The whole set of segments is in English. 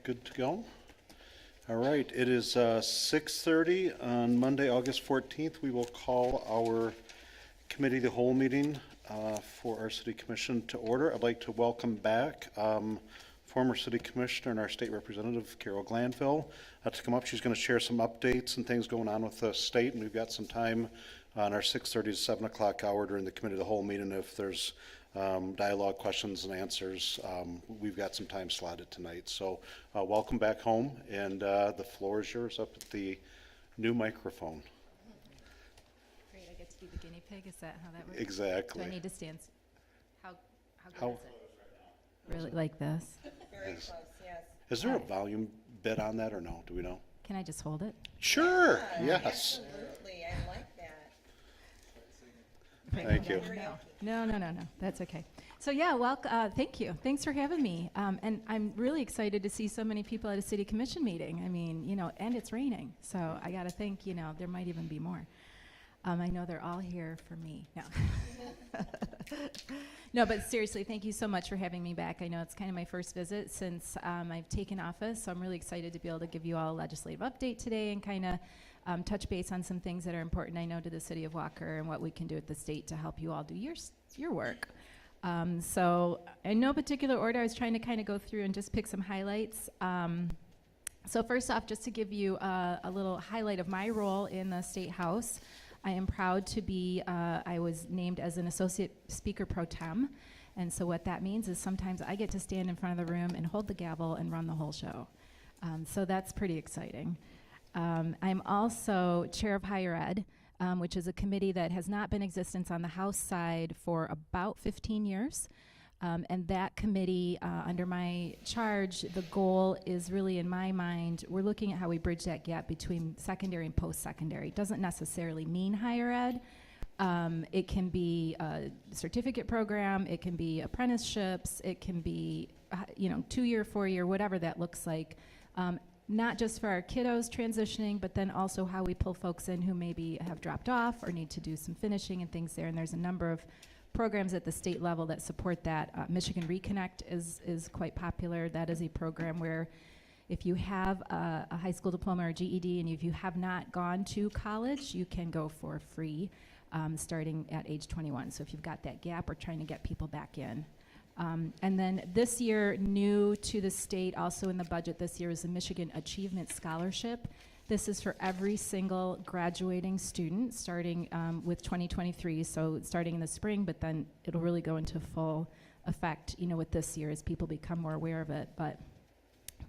good to go. All right, it is 6:30 on Monday, August 14th. We will call our committee of the whole meeting for our city commission to order. I'd like to welcome back former city commissioner and our state representative, Carol Glanville, to come up. She's going to share some updates and things going on with the state, and we've got some time on our 6:30 to 7 o'clock hour during the committee of the whole meeting. If there's dialogue, questions, and answers, we've got some time slotted tonight. So welcome back home, and the floor is yours up at the new microphone. Great, I get to be the guinea pig. Is that how that works? Exactly. Do I need to stand? How good is it? Really, like this? Very close, yes. Is there a volume bit on that or no? Do we know? Can I just hold it? Sure, Yeah, yes. absolutely, I like that. Thank you. No. That's okay. So yeah, thank you. Thanks for having me. And I'm really excited to see so many people at a city commission meeting. I mean, and it's raining. So I got to think, there might even be more. I know they're all here for me. No. No, but seriously, thank you so much for having me back. I know it's kind of my first visit since I've taken office, so I'm really excited to be able to give you all a legislative update today and kind of touch base on some things that are important, I know, to the city of Walker and what we can do at the state to help you all do your work. So in no particular order, I was trying to kind of go through and just pick some highlights. So first off, just to give you a little highlight of my role in the State House, I am proud to be, I was named as an associate speaker pro tem. And so what that means is sometimes I get to stand in front of the room and hold the gavel and run the whole show. So that's pretty exciting. I'm also chair of higher ed, which is a committee that has not been in existence on the House side for about 15 years. And that committee, under my charge, the goal is really, in my mind, we're looking at how we bridge that gap between secondary and post-secondary. It doesn't necessarily mean higher ed. It can be a certificate program, it can be apprenticeships, it can be 2-year, 4-year, whatever that looks like. Not just for our kiddos transitioning, but then also how we pull folks in who maybe have dropped off or need to do some finishing and things there. And there's a number of programs at the state level that support that. Michigan Reconnect is quite popular. That is a program where if you have a high school diploma or GED and if you have not gone to college, you can go for free starting at age 21. So if you've got that gap, we're trying to get people back in. And then this year, new to the state, also in the budget this year, is the Michigan Achievement Scholarship. This is for every single graduating student starting with 2023, so starting in the spring, but then it'll really go into full effect, with this year as people become more aware of it. But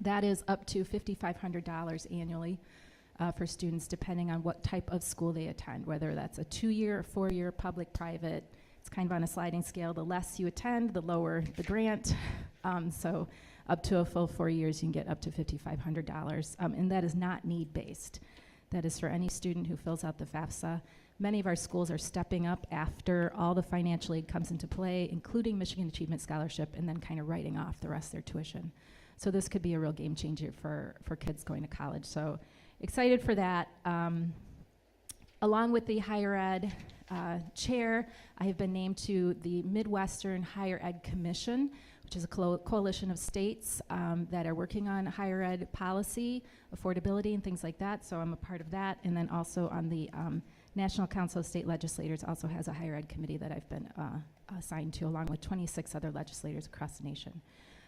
that is up to $5,500 annually for students, depending on what type of school they attend, whether that's a 2-year or 4-year public, private. It's kind of on a sliding scale. The less you attend, the lower the grant. So up to a full 4 years, you can get up to $5,500. And that is not need-based. That is for any student who fills out the FAFSA. Many of our schools are stepping up after all the financial aid comes into play, including Michigan Achievement Scholarship, and then kind of writing off the rest of their tuition. So this could be a real game changer for kids going to college. So excited for that. Along with the higher ed chair, I have been named to the Midwestern Higher Ed Commission, which is a coalition of states that are working on higher ed policy, affordability, and things like that. So I'm a part of that. And then also on the National Council of State Legislators also has a higher ed committee that I've been assigned to, along with 26 other legislators across the nation.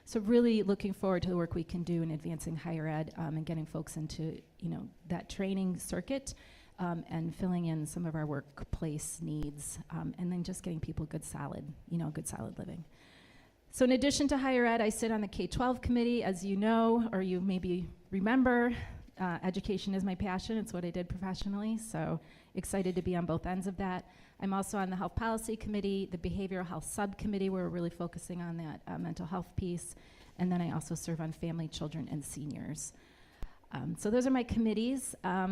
So really looking forward to the work we can do in advancing higher ed and getting folks into that training circuit. And filling in some of our workplace needs, and then just getting people good solid living. So in addition to higher ed, I sit on the K-12 committee, as you know, or you maybe remember. Education is my passion. It's what I did professionally, so excited to be on both ends of that. I'm also on the health policy committee, the behavioral health subcommittee, where we're really focusing on that mental health piece, and then I also serve on family, children, and seniors. So those are my committees. A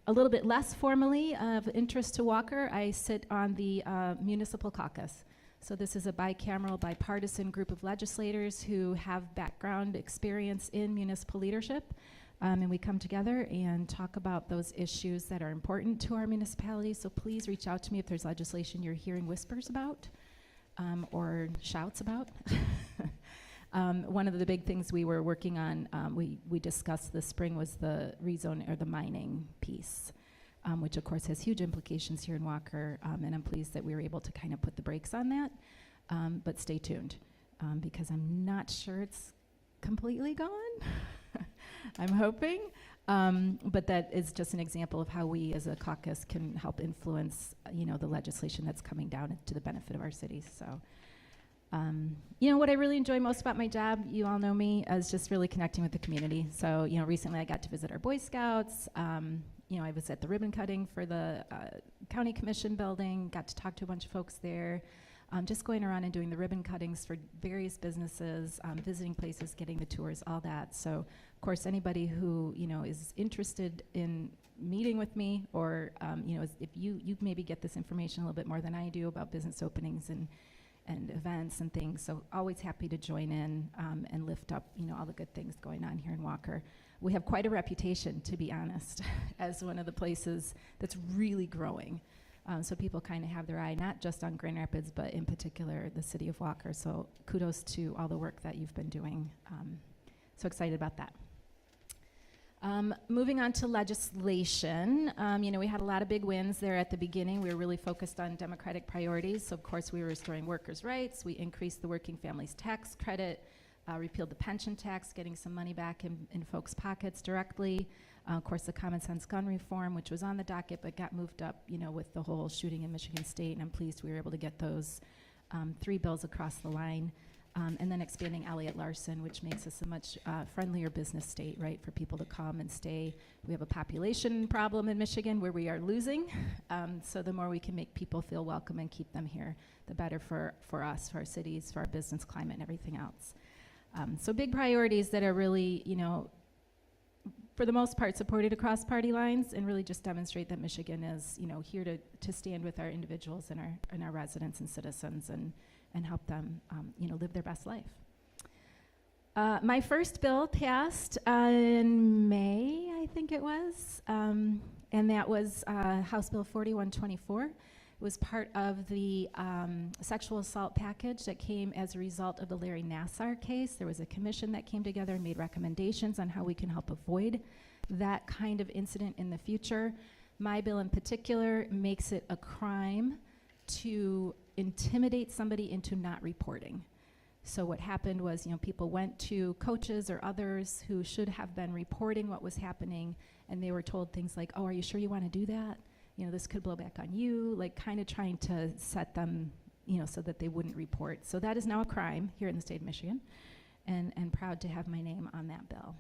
little bit less formally of interest to Walker, I sit on the Municipal Caucus. So this is a bicameral, bipartisan group of legislators who have background experience in municipal leadership. And we come together and talk about those issues that are important to our municipality. So please reach out to me if there's legislation you're hearing whispers about or shouts about. One of the big things we were working on, we discussed this spring, was the rezone or the mining piece, which of course has huge implications here in Walker, and I'm pleased that we were able to kind of put the brakes on that. But stay tuned, because I'm not sure it's completely gone. I'm hoping. But that is just an example of how we as a caucus can help influence, the legislation that's coming down to the benefit of our cities. So, what I really enjoy most about my job, you all know me, is just really connecting with the community. So, recently I got to visit our Boy Scouts. I was at the ribbon cutting for the county commission building, got to talk to a bunch of folks there. Just going around and doing the ribbon cuttings for various businesses, visiting places, getting the tours, all that. So, of course, anybody who, is interested in meeting with me, or, if you maybe get this information a little bit more than I do about business openings and events and things. So always happy to join in and lift up, all the good things going on here in Walker. We have quite a reputation, to be honest, as one of the places that's really growing. So people kind of have their eye not just on Grand Rapids, but in particular the city of Walker. So kudos to all the work that you've been doing. So excited about that. Moving on to legislation, we had a lot of big wins there at the beginning. We were really focused on democratic priorities. So of course we were restoring workers' rights. We increased the working families tax credit, repealed the pension tax, getting some money back in folks' pockets directly. Of course, the common sense gun reform, which was on the docket but got moved up, with the whole shooting in Michigan State, and I'm pleased we were able to get those 3 bills across the line. And then expanding Elliott Larson, which makes us a much friendlier business state, right, for people to come and stay. We have a population problem in Michigan where we are losing, so the more we can make people feel welcome and keep them here, the better for us, for our cities, for our business climate, and everything else. So big priorities that are really, for the most part, supported across party lines, and really just demonstrate that Michigan is, here to stand with our individuals and our residents and citizens and help them, live their best life. My first bill passed in May, I think it was, and that was House Bill 4124. It was part of the sexual assault package that came as a result of the Larry Nassar case. There was a commission that came together and made recommendations on how we can help avoid that kind of incident in the future. My bill in particular makes it a crime to intimidate somebody into not reporting. So what happened was, people went to coaches or others who should have been reporting what was happening, and they were told things like, oh, are you sure you want to do that? This could blow back on you, like kind of trying to set them, so that they wouldn't report. So that is now a crime here in the state of Michigan, and proud to have my name on that bill.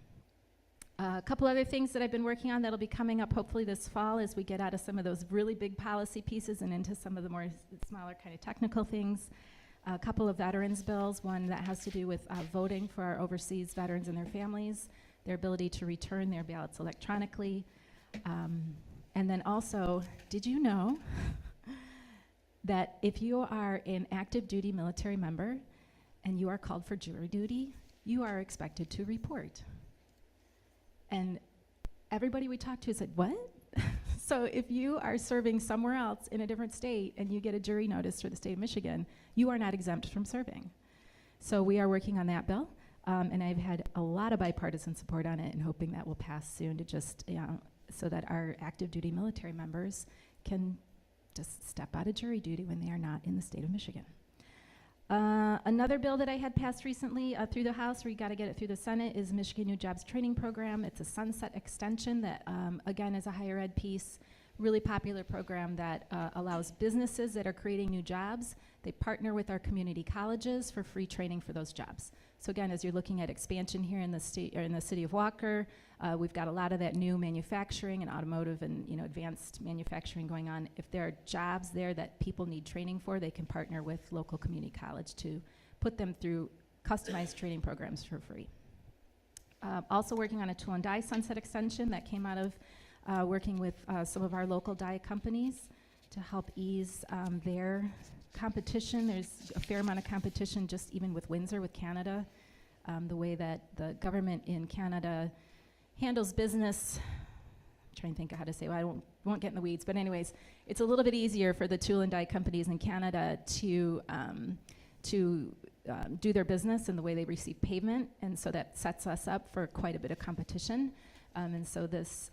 A couple other things that I've been working on that'll be coming up hopefully this fall as we get out of some of those really big policy pieces and into some of the more smaller kind of technical things. A couple of veterans bills, one that has to do with voting for our overseas veterans and their families, their ability to return their ballots electronically. And then also, did you know that if you are an active duty military member and you are called for jury duty, you are expected to report? And everybody we talked to said, what? So if you are serving somewhere else in a different state and you get a jury notice for the state of Michigan, you are not exempt from serving. So we are working on that bill, and I've had a lot of bipartisan support on it and hoping that will pass soon to just, so that our active duty military members can just step out of jury duty when they are not in the state of Michigan. Another bill that I had passed recently through the House, we got to get it through the Senate, is Michigan New Jobs Training Program. It's a sunset extension that, again, is a higher ed piece, really popular program that allows businesses that are creating new jobs. They partner with our community colleges for free training for those jobs. So again, as you're looking at expansion here in the state or in the city of Walker, we've got a lot of that new manufacturing and automotive and advanced manufacturing going on. If there are jobs there that people need training for, they can partner with local community college to put them through customized training programs for free. Also working on a tool and die sunset extension that came out of working with some of our local die companies to help ease their competition. There's a fair amount of competition just even with Windsor, with Canada. The way that the government in Canada handles business, I'm trying to think of how to say, well, won't get in the weeds, but anyways, it's a little bit easier for the tool and die companies in Canada to to do their business and the way they receive payment, and so that sets us up for quite a bit of competition. And so this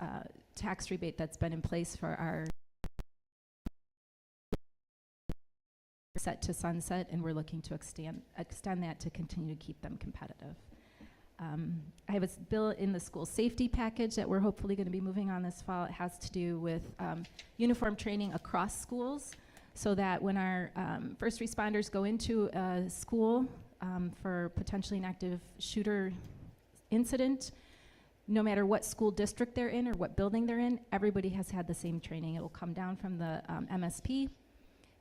tax rebate that's been in place for our set to sunset, and we're looking to extend that to continue to keep them competitive. I have a bill in the school safety package that we're hopefully going to be moving on this fall. It has to do with uniform training across schools, so that when our first responders go into a school for potentially an active shooter incident, no matter what school district they're in or what building they're in, everybody has had the same training. It will come down from the MSP,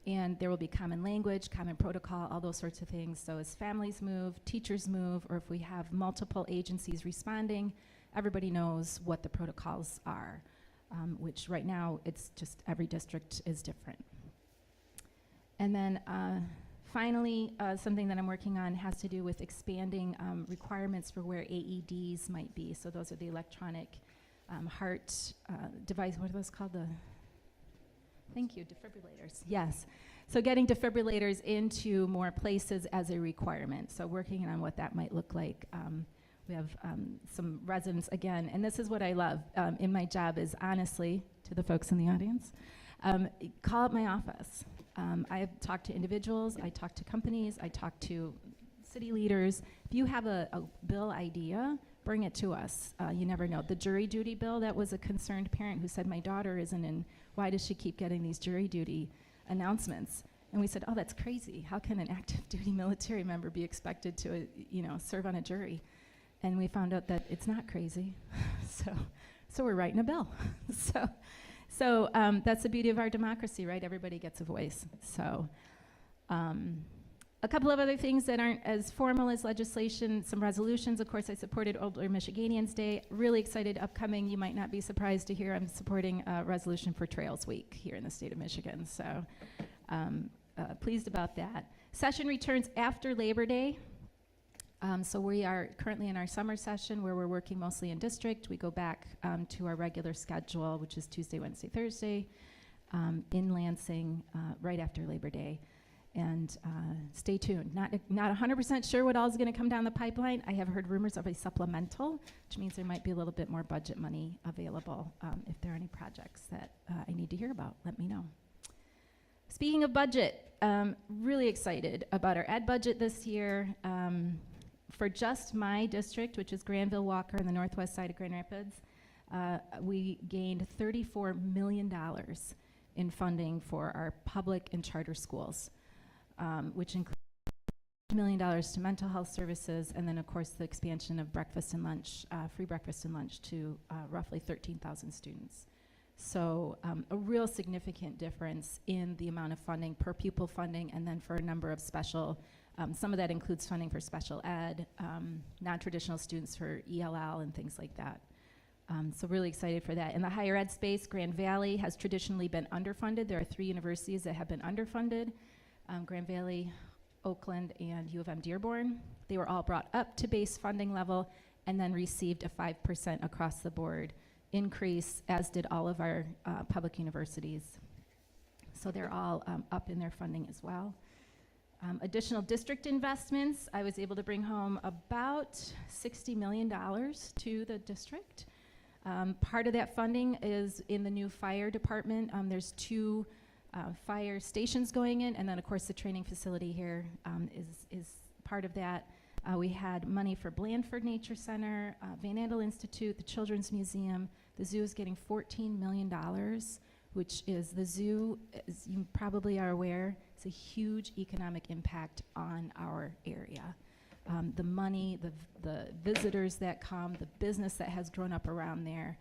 and there will be common language, common protocol, all those sorts of things. So as families move, teachers move, or if we have multiple agencies responding, everybody knows what the protocols are, which right now it's just every district is different. And then finally, something that I'm working on has to do with expanding requirements for where AEDs might be. So those are the electronic heart device, what are those called? Thank you, defibrillators, yes. So getting defibrillators into more places as a requirement. So working on what that might look like. We have some residents, again, and this is what I love in my job is honestly, to the folks in the audience, call up my office. I talk to individuals, I talk to companies, I talk to city leaders. If you have a bill idea, bring it to us. You never know. The jury duty bill, that was a concerned parent who said, my daughter isn't in, why does she keep getting these jury duty announcements? And we said, oh, that's crazy. How can an active duty military member be expected to, serve on a jury? And we found out that it's not crazy. so we're writing a bill. So that's the beauty of our democracy, right? Everybody gets a voice. So a couple of other things that aren't as formal as legislation, some resolutions. Of course, I supported Older Michiganians Day. Really excited, upcoming. You might not be surprised to hear I'm supporting a resolution for Trails Week here in the state of Michigan. So pleased about that. Session returns after Labor Day. So we are currently in our summer session where we're working mostly in district. We go back to our regular schedule, which is Tuesday, Wednesday, Thursday, in Lansing right after Labor Day. And stay tuned. Not 100% sure what all is going to come down the pipeline. I have heard rumors of a supplemental, which means there might be a little bit more budget money available. If there are any projects that I need to hear about, let me know. Speaking of budget, really excited about our ed budget this year. For just my district, which is Granville, Walker, and the northwest side of Grand Rapids, we gained $34 million in funding for our public and charter schools, which includes $1 million to mental health services, and then, of course, the expansion of breakfast and lunch, free breakfast and lunch to roughly 13,000 students. So a real significant difference in the amount of funding, per pupil funding, and then for a number of special some of that includes funding for special ed, non-traditional students for ELL and things like that. So really excited for that. In the higher ed space, Grand Valley has traditionally been underfunded. There are 3 universities that have been underfunded, Grand Valley, Oakland, and U of M Dearborn. They were all brought up to base funding level and then received a 5% across the board increase, as did all of our public universities. So they're all up in their funding as well. Additional district investments, I was able to bring home about $60 million to the district. Part of that funding is in the new fire department. There's 2 fire stations going in, and then of course the training facility here is part of that. We had money for Blandford Nature Center, Van Andel Institute, the Children's Museum. The zoo is getting $14 million, which is the zoo, as you probably are aware, it's a huge economic impact on our area. The money, the visitors that come, the business that has grown up around there.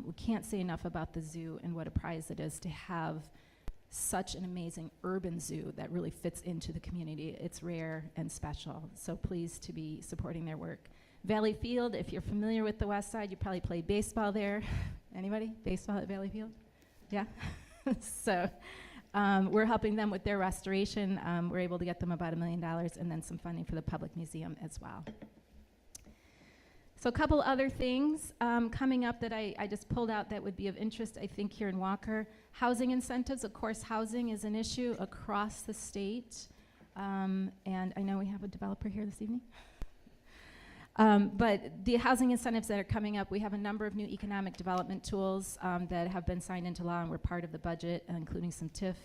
We can't say enough about the zoo and what a prize it is to have such an amazing urban zoo that really fits into the community. It's rare and special, so pleased to be supporting their work. Valley Field, if you're familiar with the West Side, you probably played baseball there. Anybody? Baseball at Valley Field? Yeah? So we're helping them with their restoration. We're able to get them about $1 million and then some funding for the public museum as well. So a couple other things coming up that I just pulled out that would be of interest, I think, here in Walker. Housing incentives. Of course, housing is an issue across the state. And I know we have a developer here this evening. But the housing incentives that are coming up, we have a number of new economic development tools that have been signed into law and were part of the budget, including some TIF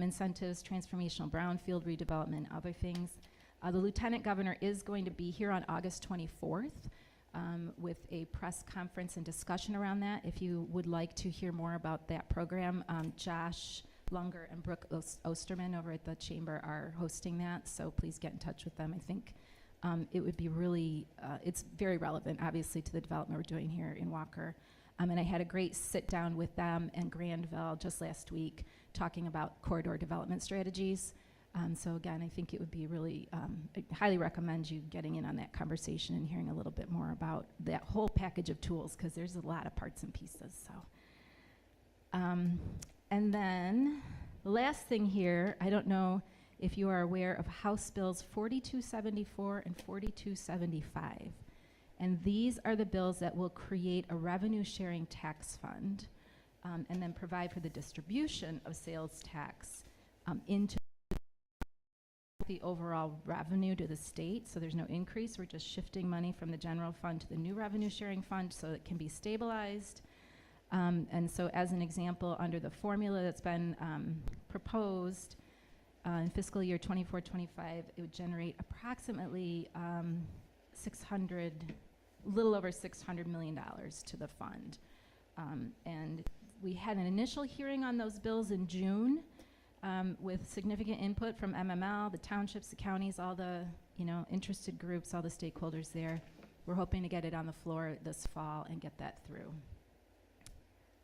incentives, transformational brownfield redevelopment, other things. The Lieutenant Governor is going to be here on August 24th with a press conference and discussion around that. If you would like to hear more about that program, Josh Lunger and Brooke Osterman over at the Chamber are hosting that, so please get in touch with them. I think it would be really, it's very relevant, obviously, to the development we're doing here in Walker. And I had a great sit down with them and Grandville just last week talking about corridor development strategies. So again, I think it would be really, I highly recommend you getting in on that conversation and hearing a little bit more about that whole package of tools, because there's a lot of parts and pieces. So, and then the last thing here, I don't know if you are aware of House Bills 4274 and 4275. And these are the bills that will create a revenue sharing tax fund and then provide for the distribution of sales tax into the overall revenue to the state. So there's no increase. We're just shifting money from the general fund to the new revenue sharing fund so it can be stabilized. And so as an example, under the formula that's been proposed, in fiscal year 24-25, it would generate approximately a little over $600 million to the fund. And we had an initial hearing on those bills in June with significant input from MML, the townships, the counties, all the interested groups, all the stakeholders there. We're hoping to get it on the floor this fall and get that through.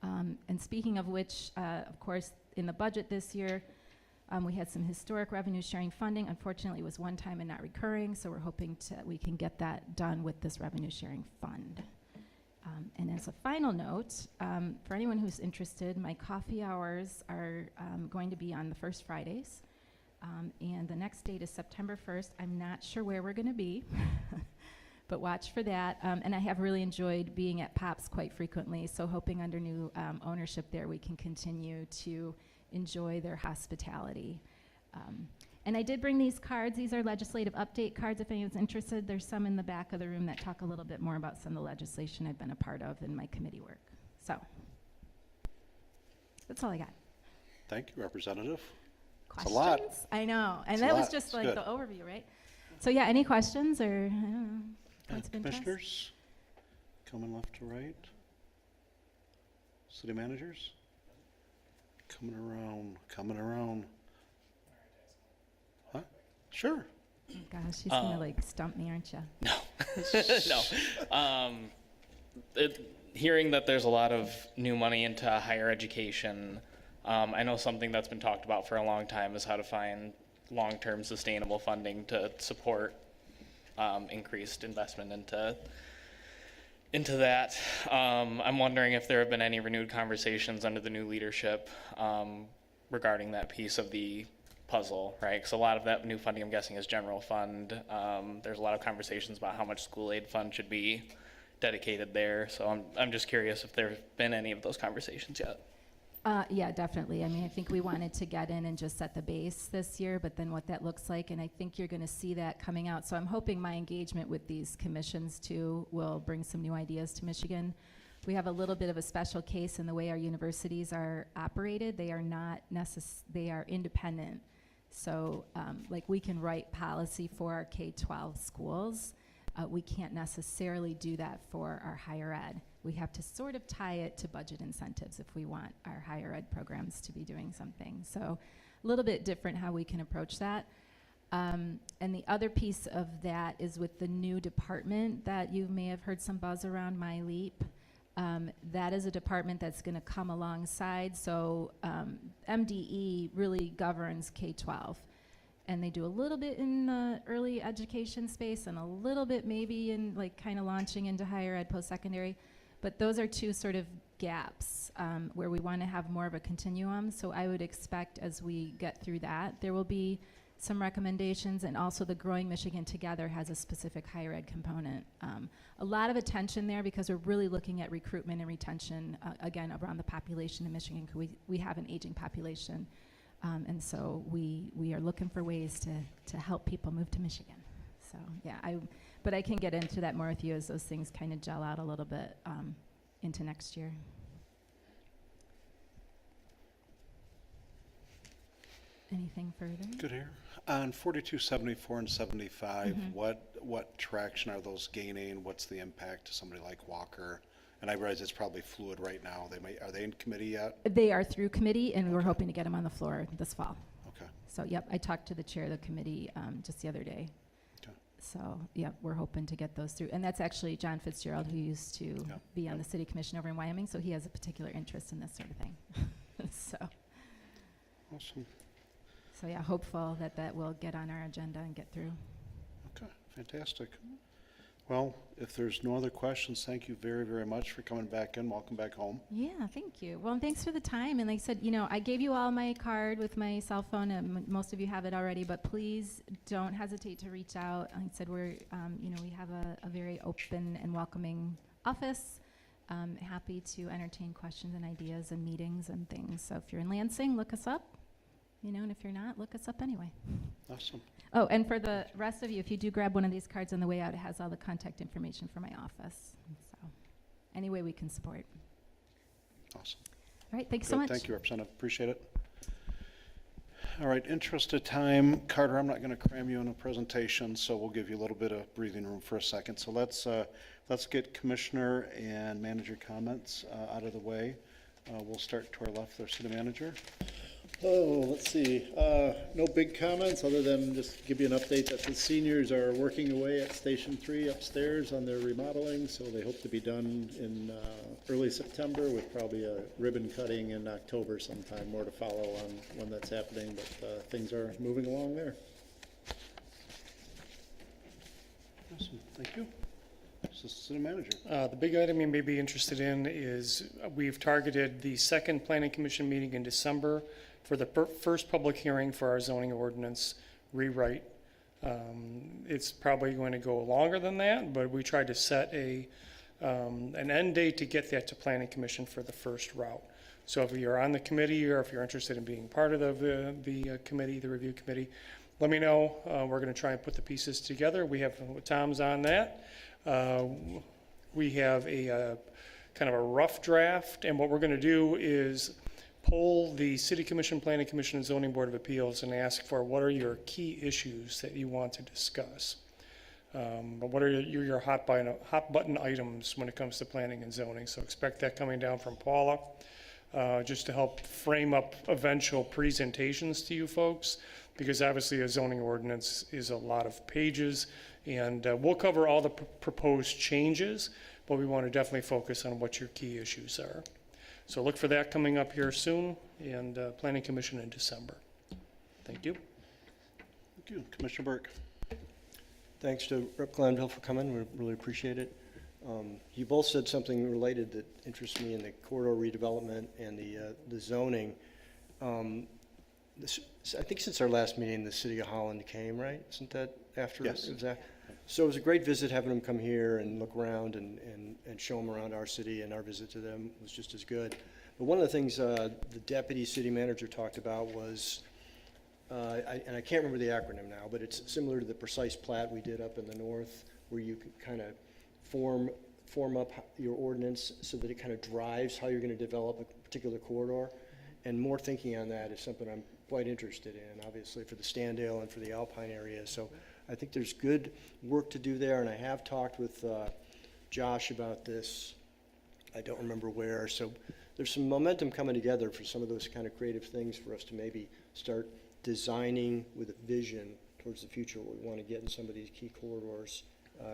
And speaking of which, of course, in the budget this year, we had some historic revenue sharing funding. Unfortunately, it was one time and not recurring, so we're hoping we can get that done with this revenue sharing fund. And as a final note, for anyone who's interested, my coffee hours are going to be on the first Fridays. And the next date is September 1st. I'm not sure where we're going to be, but watch for that. And I have really enjoyed being at POPs quite frequently, so hoping under new ownership there we can continue to enjoy their hospitality. And I did bring these cards. These are legislative update cards if anyone's interested. There's some in the back of the room that talk a little bit more about some of the legislation I've been a part of in my committee work. So that's all I got. Thank you, Representative. Questions? It's a lot. I know. And It's that a was lot. just It's like good. the overview, right? So yeah, any questions or I don't know, points of interest? Commissioners, coming left to right. City managers, coming around. Huh? Sure. Oh gosh, she's gonna like stump me, aren't you? No. Hearing that there's a lot of new money into higher education, I know something that's been talked about for a long time is how to find long-term sustainable funding to support increased investment into that. I'm wondering if there have been any renewed conversations under the new leadership regarding that piece of the puzzle, right? Because a lot of that new funding, I'm guessing, is general fund. There's a lot of conversations about how much school aid fund should be dedicated there. So I'm just curious if there have been any of those conversations yet. Yeah, definitely. I mean, I think we wanted to get in and just set the base this year, but then what that looks like, and I think you're going to see that coming out. So I'm hoping my engagement with these commissions too will bring some new ideas to Michigan. We have a little bit of a special case in the way our universities are operated. They are not they are independent. So like we can write policy for our K-12 schools. We can't necessarily do that for our higher ed. We have to sort of tie it to budget incentives if we want our higher ed programs to be doing something. So a little bit different how we can approach that. And the other piece of that is with the new department that you may have heard some buzz around, MyLeap. That is a department that's going to come alongside. So MDE really governs K-12. And they do a little bit in the early education space and a little bit maybe in like kind of launching into higher ed post-secondary. But those are two sort of gaps where we want to have more of a continuum. So I would expect as we get through that, there will be some recommendations, and also the Growing Michigan Together has a specific higher ed component. A lot of attention there because we're really looking at recruitment and retention, again, around the population in Michigan. We have an aging population. And so we are looking for ways to help people move to Michigan. So yeah, but I can get into that more with you as those things kind of gel out a little bit into next year. Anything further? Good here. On 42, 74, and 75, what traction are those gaining? What's the impact to somebody like Walker? And I realize it's probably fluid right now. Are they in committee yet? They are through committee, and we're hoping to get them on the floor this fall. Okay. So, yep, I talked to the chair of the committee just the other day. Okay. So, yep, we're hoping to get those through. And that's actually John Fitzgerald, who used to be on the city commission over in Wyoming, so he has a particular interest in this sort of thing. So, Awesome. so yeah, hopeful that will get on our agenda and get through. Okay, fantastic. Well, if there's no other questions, thank you very, very much for coming back in. Welcome back home. Yeah, thank you. Well, and thanks for the time. And like I said, I gave you all my card with my cell phone, and most of you have it already, but please don't hesitate to reach out. Like I said, we have a very open and welcoming office. Happy to entertain questions and ideas and meetings and things. So if you're in Lansing, look us up. And if you're not, look us up anyway. Awesome. Oh, and for the rest of you, if you do grab one of these cards on the way out, it has all the contact information for my office. So any way we can support. Awesome. All right, thanks Good. so much. Thank you, Representative. Appreciate it. All right, interest of time. Carter, I'm not going to cram you in a presentation, so we'll give you a little bit of breathing room for a second. So let's get commissioner and manager comments out of the way. We'll start to our left, our city manager. Oh, let's see. No big comments other than just give you an update that the seniors are working away at Station 3 upstairs on their remodeling, so they hope to be done in early September with probably a ribbon cutting in October sometime. More to follow on when that's happening, but things are moving along there. Awesome. Thank you. This is city manager. The big item you may be interested in is we've targeted the second planning commission meeting in December for the first public hearing for our zoning ordinance rewrite. It's probably going to go longer than that, but we tried to set an end date to get that to planning commission for the first route. So if you're on the committee or if you're interested in being part of the committee, the review committee, let me know. We're going to try and put the pieces together. We have Tom's on that. We have a kind of a rough draft, and what we're going to do is poll the City Commission, Planning Commission, and Zoning Board of Appeals and ask for what are your key issues that you want to discuss. What are your hot button items when it comes to planning and zoning? So expect that coming down from Paula, just to help frame up eventual presentations to you folks, because obviously a zoning ordinance is a lot of pages, and we'll cover all the proposed changes, but we want to definitely focus on what your key issues are. So look for that coming up here soon, and Planning Commission in December. Thank you. Thank you. Commissioner Burke. Thanks to Rep. Glanville for coming. We really appreciate it. You both said something related that interests me in the corridor redevelopment and the zoning. I think since our last meeting, the City of Holland came, right? Isn't that after? Yes. It was that? So it was a great visit having them come here and look around and show them around our city, and our visit to them was just as good. But one of the things the deputy city manager talked about was, and I can't remember the acronym now, but it's similar to the precise plat we did up in the north, where you can kind of form up your ordinance so that it kind of drives how you're going to develop a particular corridor. And more thinking on that is something I'm quite interested in, obviously, for the Standale and for the Alpine area. So I think there's good work to do there, and I have talked with Josh about this. I don't remember where. So there's some momentum coming together for some of those kind of creative things for us to maybe start designing with a vision towards the future, what we want to get in some of these key corridors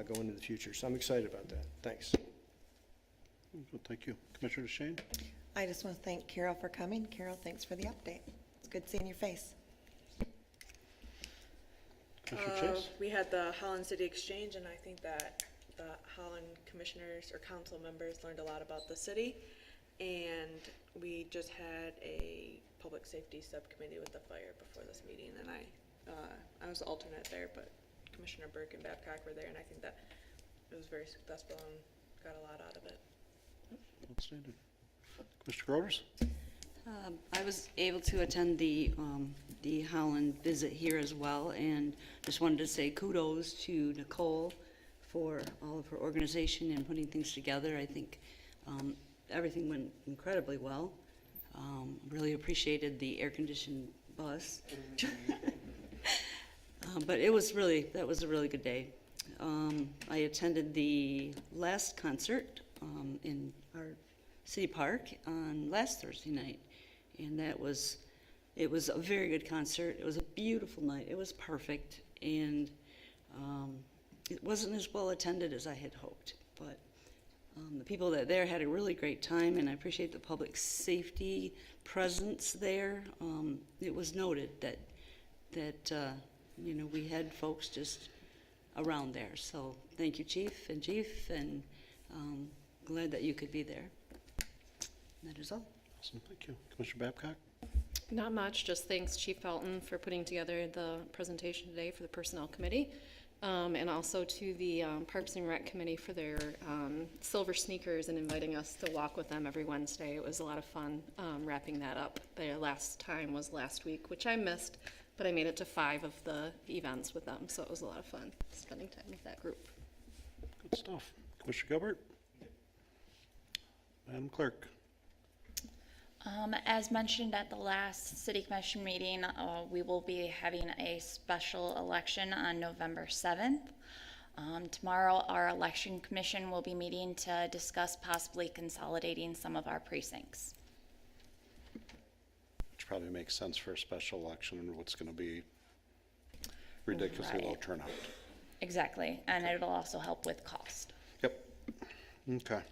going into the future. So I'm excited about that. Thanks. Well, thank you. Commissioner DeShane. I just want to thank Carol for coming. Carol, thanks for the update. It's good seeing your face. Commissioner Chase. We had the Holland City Exchange, and I think that the Holland commissioners or council members learned a lot about the city. And we just had a public safety subcommittee with the fire before this meeting, and I was the alternate there, but Commissioner Burke and Babcock were there, and I think that it was very successful and got a lot out of it. Outstanding. Mr. Groders. I was able to attend the Holland visit here as well, and just wanted to say kudos to Nicole for all of her organization and putting things together. I think everything went incredibly well. Really appreciated the air-conditioned bus. But that was a really good day. I attended the last concert in our city park on last Thursday night, and it was a very good concert. It was a beautiful night. It was perfect, and it wasn't as well attended as I had hoped, but the people that there had a really great time, and I appreciate the public safety presence there. It was noted that we had folks just around there. So thank you, Chief, and glad that you could be there. That is all. Awesome, thank you. Commissioner Babcock? Not much, just thanks Chief Felton for putting together the presentation today for the Personnel Committee, and also to the Parks and Rec Committee for their silver sneakers and inviting us to walk with them every Wednesday. It was a lot of fun wrapping that up. Their last time was last week, which I missed, but I made it to 5 of the events with them, so it was a lot of fun spending time with that group. Good stuff. Commissioner Gilbert? Madam Clerk? As mentioned at the last City Commission meeting, we will be having a special election on November 7th. Tomorrow, our Election Commission will be meeting to discuss possibly consolidating some of our precincts. Which probably makes sense for a special election and what's going to be ridiculously low Right. turnout. Exactly, and it'll also help with cost. Yep. Okay.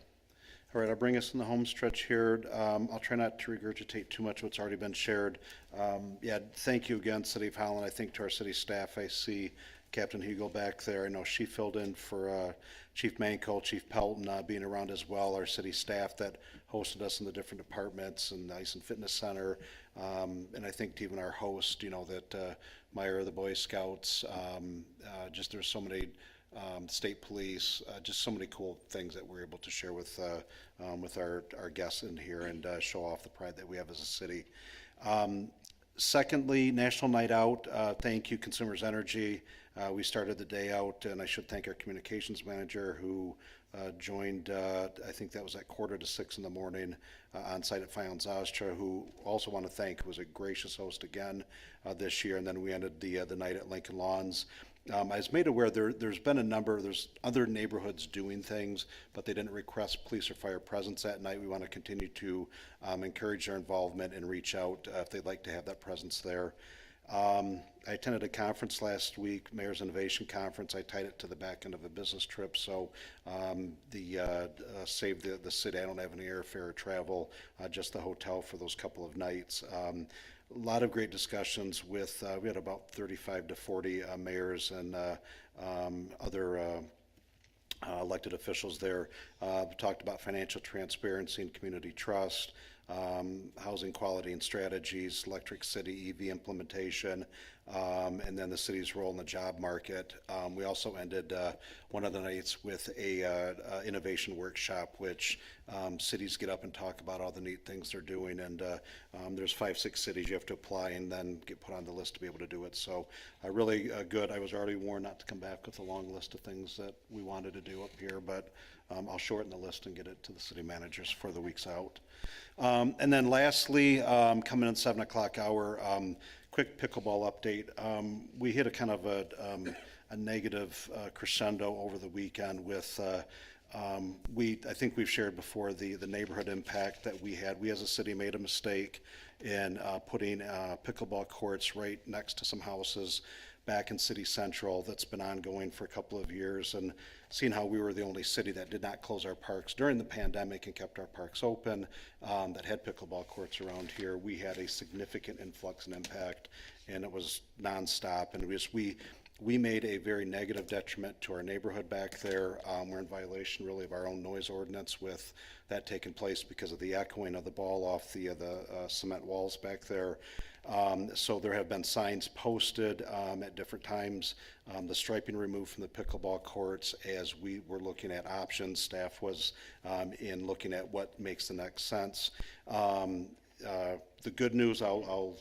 All right, I'll bring us in the home stretch here. I'll try not to regurgitate too much of what's already been shared. Yeah, thank you again, City of Holland. I think to our city staff, I see Captain Hugo back there. I know she filled in for Chief Manco, Chief Pelton being around as well, our city staff that hosted us in the different departments and the Ice and Fitness Center. And I think even our host, that Meyer, the Boy Scouts, just there's so many state police, just so many cool things that we're able to share with our guests in here and show off the pride that we have as a city. Secondly, National Night Out. Thank you, Consumers Energy. We started the day out, and I should thank our communications manager who joined, I think that was at 5:45 in the morning on site at Fions Ostra, who also want to thank, who was a gracious host again this year. And then we ended the night at Lincoln Lawns. I was made aware there's other neighborhoods doing things, but they didn't request police or fire presence that night. We want to continue to encourage their involvement and reach out if they'd like to have that presence there. I attended a conference last week, Mayor's Innovation Conference. I tied it to the back end of a business trip, so saved the city. I don't have any airfare or travel, just the hotel for those couple of nights. A lot of great discussions with, we had about 35 to 40 mayors and other elected officials there. We talked about financial transparency and community trust, housing quality and strategies, electric city EV implementation, and then the city's role in the job market. We also ended one of the nights with a innovation workshop, which cities get up and talk about all the neat things they're doing, and there's 5-6 cities you have to apply and then get put on the list to be able to do it. So really good. I was already warned not to come back with a long list of things that we wanted to do up here, but I'll shorten the list and get it to the city managers for the weeks out. And then lastly, coming in 7 o'clock hour, quick pickleball update. We hit a kind of a negative crescendo over the weekend with I think we've shared before the neighborhood impact that we had. We as a city made a mistake in putting pickleball courts right next to some houses back in City Central. That's been ongoing for a couple of years, and seeing how we were the only city that did not close our parks during the pandemic and kept our parks open, that had pickleball courts around here, we had a significant influx and impact, and it was nonstop. And we made a very negative detriment to our neighborhood back there. We're in violation really of our own noise ordinance with that taking place because of the echoing of the ball off the cement walls back there. So there have been signs posted at different times, the striping removed from the pickleball courts as we were looking at options. Staff was in looking at what makes the next sense. The good news I'll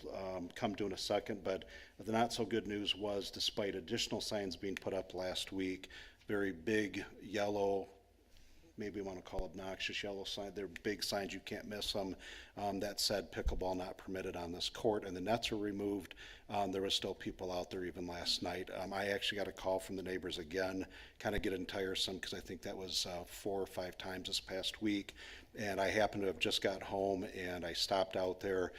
come to in a second, but the not so good news was despite additional signs being put up last week, very big yellow, maybe you want to call obnoxious yellow sign, they're big signs, you can't miss them, that said pickleball not permitted on this court, and the nets were removed. There was still people out there even last night. I actually got a call from the neighbors again, kind of getting tiresome because I think that was 4 or 5 times this past week. And I happened to have just got home and I stopped out there.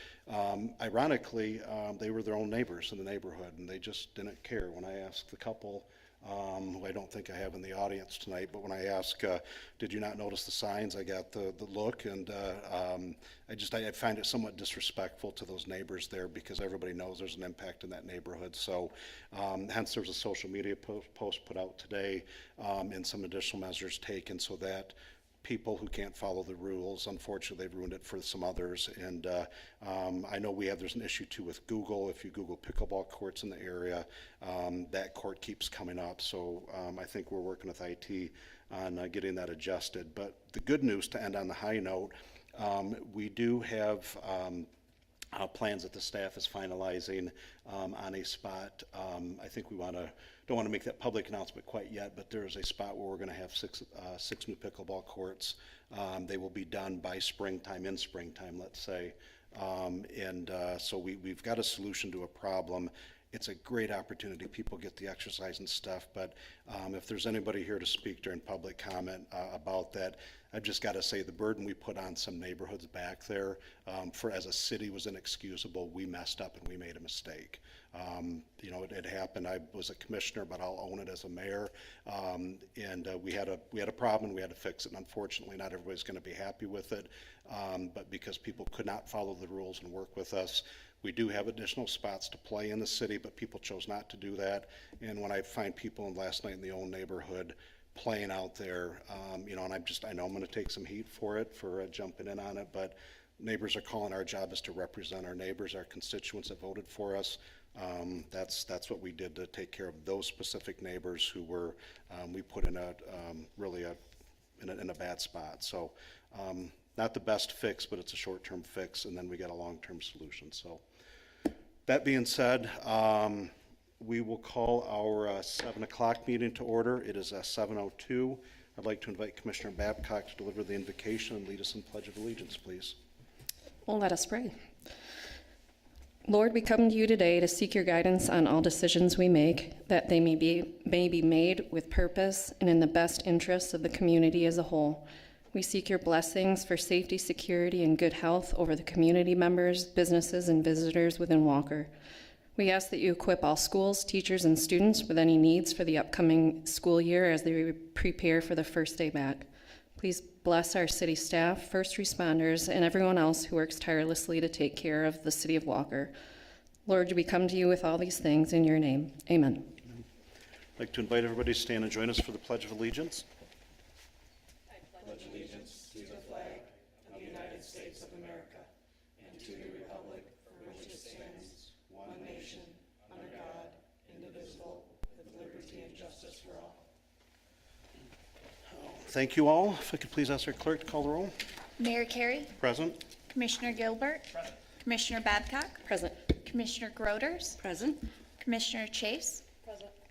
Ironically, they were their own neighbors in the neighborhood and they just didn't care. When I asked the couple, who I don't think I have in the audience tonight, but when I asked, did you not notice the signs, I got the look, and I find it somewhat disrespectful to those neighbors there because everybody knows there's an impact in that neighborhood. So hence there was a social media post put out today and some additional measures taken so that people who can't follow the rules, unfortunately, they've ruined it for some others. And I know there's an issue too with Google. If you Google pickleball courts in the area, that court keeps coming up. So I think we're working with IT on getting that adjusted. But the good news, to end on the high note, we do have plans that the staff is finalizing on a spot. I think don't want to make that public announcement quite yet, but there is a spot where we're going to have six new pickleball courts. They will be done by springtime, let's say. So we've got a solution to a problem. It's a great opportunity. People get the exercise and stuff, but if there's anybody here to speak during public comment about that, I've just got to say the burden we put on some neighborhoods back there as a city was inexcusable. We messed up and we made a mistake. It happened. I was a commissioner, but I'll own it as a mayor. We had a problem and we had to fix it. And unfortunately, not everybody's going to be happy with it. But because people could not follow the rules and work with us, we do have additional spots to play in the city, but people chose not to do that. And when I find people last night in the old neighborhood playing out there, and I know I'm going to take some heat for it, for jumping in on it, but neighbors are calling. Our job is to represent our neighbors, our constituents that voted for us. That's what we did to take care of those specific neighbors who were, we put in a bad spot. So, not the best fix, but it's a short-term fix, and then we got a long-term solution. So, that being said, we will call our 7 o'clock meeting to order. It is 7:02. I'd like to invite Commissioner Babcock to deliver the invocation and lead us in Pledge of Allegiance, please. Well, let us pray. Lord, we come to you today to seek your guidance on all decisions we make, that they may be made with purpose and in the best interests of the community as a whole. We seek your blessings for safety, security, and good health over the community members, businesses, and visitors within Walker. We ask that you equip all schools, teachers, and students with any needs for the upcoming school year as they prepare for the first day back. Please bless our city staff, first responders, and everyone else who works tirelessly to take care of the city of Walker. Lord, we come to you with all these things in your name. Amen. I'd like to invite everybody to stand and join us for the Pledge of Allegiance. Thank you all. If I could please ask our clerk to call the roll. Mayor Carey, Present. Commissioner Gilbert, Commissioner Babcock, Present. Commissioner Groders, Present? Commissioner Chase,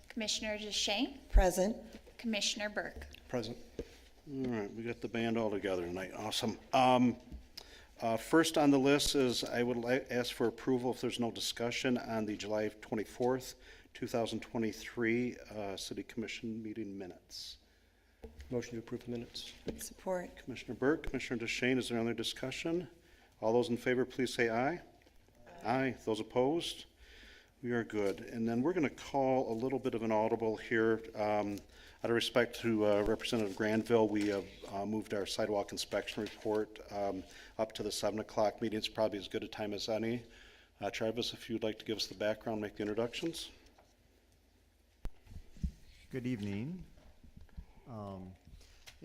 Commissioner DeShane, Present. Commissioner Burke. Present. All right, we got the band all together tonight. Awesome. First on the list is I would ask for approval if there's no discussion on the July 24th, 2023 City Commission meeting minutes. Motion to approve the minutes. Support. Commissioner Burke, Commissioner DeShane, is there any other discussion? All those in favor, please say aye. Aye. Those opposed? We are good. And then we're going to call a little bit of an audible here. Out of respect to Representative Granville, we have moved our sidewalk inspection report up to the 7 o'clock meeting. It's probably as good a time as any. Travis, if you'd like to give us the background, make the introductions. Good evening.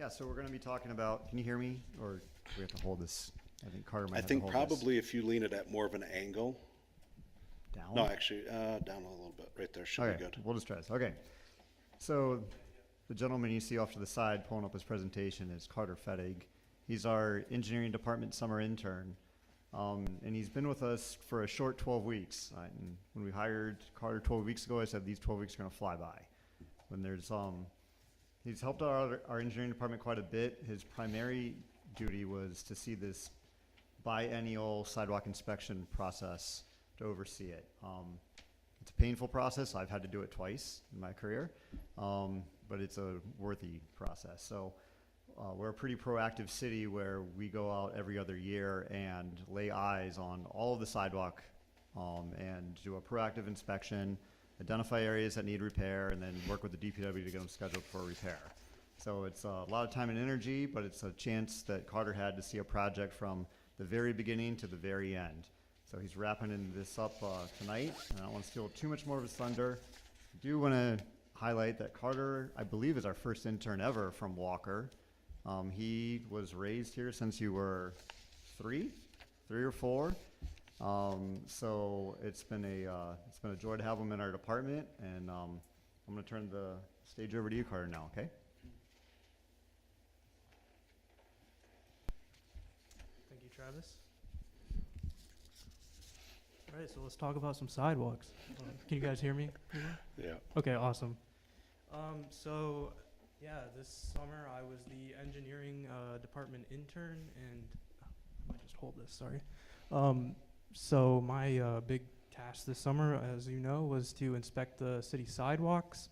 So we're going to be talking about, can you hear me? Or do we have to hold this? I think Carter might have to hold this. I think probably if you lean it at more of an angle. Down? No, actually, down a little bit. Right there should be good. We'll just try this. Okay. So the gentleman you see off to the side pulling up his presentation is Carter Fettig. He's our engineering department summer intern. And he's been with us for a short 12 weeks. And when we hired Carter 12 weeks ago, I said these 12 weeks are going to fly by. When there's, he's helped our engineering department quite a bit. His primary duty was to see this biennial sidewalk inspection process, to oversee it. It's a painful process. I've had to do it twice in my career, but it's a worthy process. So we're a pretty proactive city where we go out every other year and lay eyes on all of the sidewalk and do a proactive inspection, identify areas that need repair, and then work with the DPW to get them scheduled for repair. So it's a lot of time and energy, but it's a chance that Carter had to see a project from the very beginning to the very end. So he's wrapping this up tonight, and I don't want to steal too much more of his thunder. I do want to highlight that Carter, I believe, is our first intern ever from Walker. He was raised here since you were three or four. So it's been a joy to have him in our department, and I'm going to turn the stage over to you, Carter, now. Okay. Thank you, Travis. All right, so let's talk about some sidewalks. Can you guys hear me? Yeah. Okay, awesome. So, yeah, this summer I was the engineering department intern, and I might just hold this, sorry. So my big task this summer, as you know, was to inspect the city sidewalks.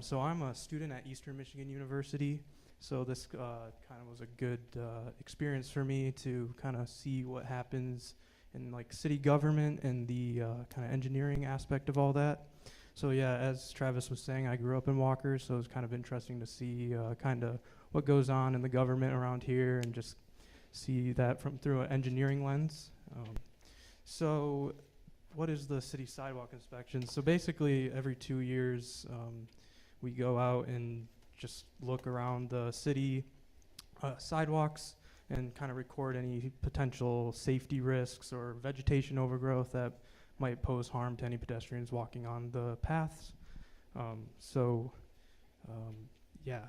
So I'm a student at Eastern Michigan University, so this kind of was a good experience for me to kind of see what happens in like city government and the kind of engineering aspect of all that. So yeah, as Travis was saying, I grew up in Walker, so it was kind of interesting to see kind of what goes on in the government around here and just see that through an engineering lens. So what is the city sidewalk inspection? So basically every 2 years we go out and just look around the city sidewalks and kind of record any potential safety risks or vegetation overgrowth that might pose harm to any pedestrians walking on the paths. Yeah.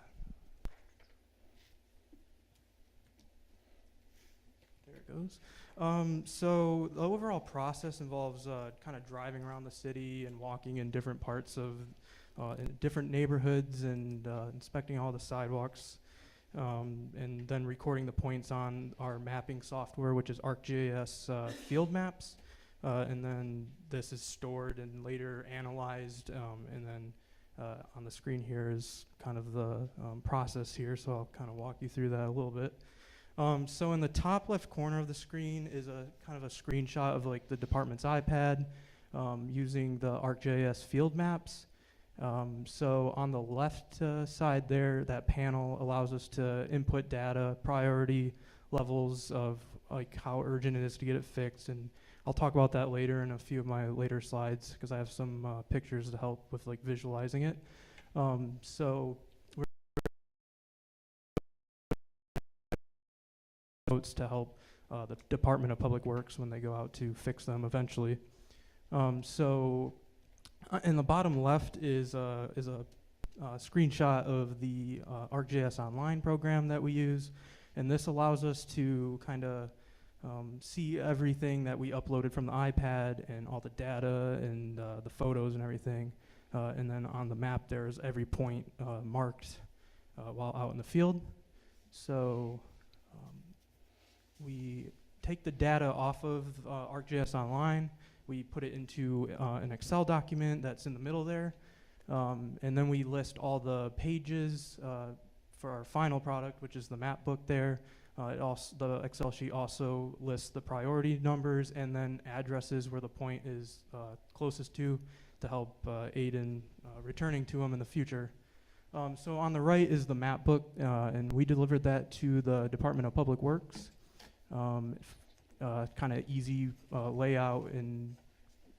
There it goes. So the overall process involves kind of driving around the city and walking in different parts of in different neighborhoods and inspecting all the sidewalks. And then recording the points on our mapping software, which is ArcGIS field maps. And then this is stored and later analyzed. And then on the screen here is kind of the process here. So I'll kind of walk you through that a little bit. So in the top left corner of the screen is a kind of a screenshot of like the department's iPad using the ArcGIS field maps. So on the left side there, that panel allows us to input data, priority levels of like how urgent it is to get it fixed. And I'll talk about that later in a few of my later slides because I have some pictures to help with like visualizing it. So we're notes to help the Department of Public Works when they go out to fix them eventually. In the bottom left is a screenshot of the ArcGIS Online program that we use, and this allows us to kind of see everything that we uploaded from the iPad and all the data and the photos and everything. And then on the map there's every point marked while out in the field. So we take the data off of ArcGIS Online. We put it into an Excel document that's in the middle there. And then we list all the pages for our final product, which is the map book there. The Excel sheet also lists the priority numbers and then addresses where the point is closest to help aid in returning to them in the future. So on the right is the map book, and we delivered that to the Department of Public Works. Kind of easy layout and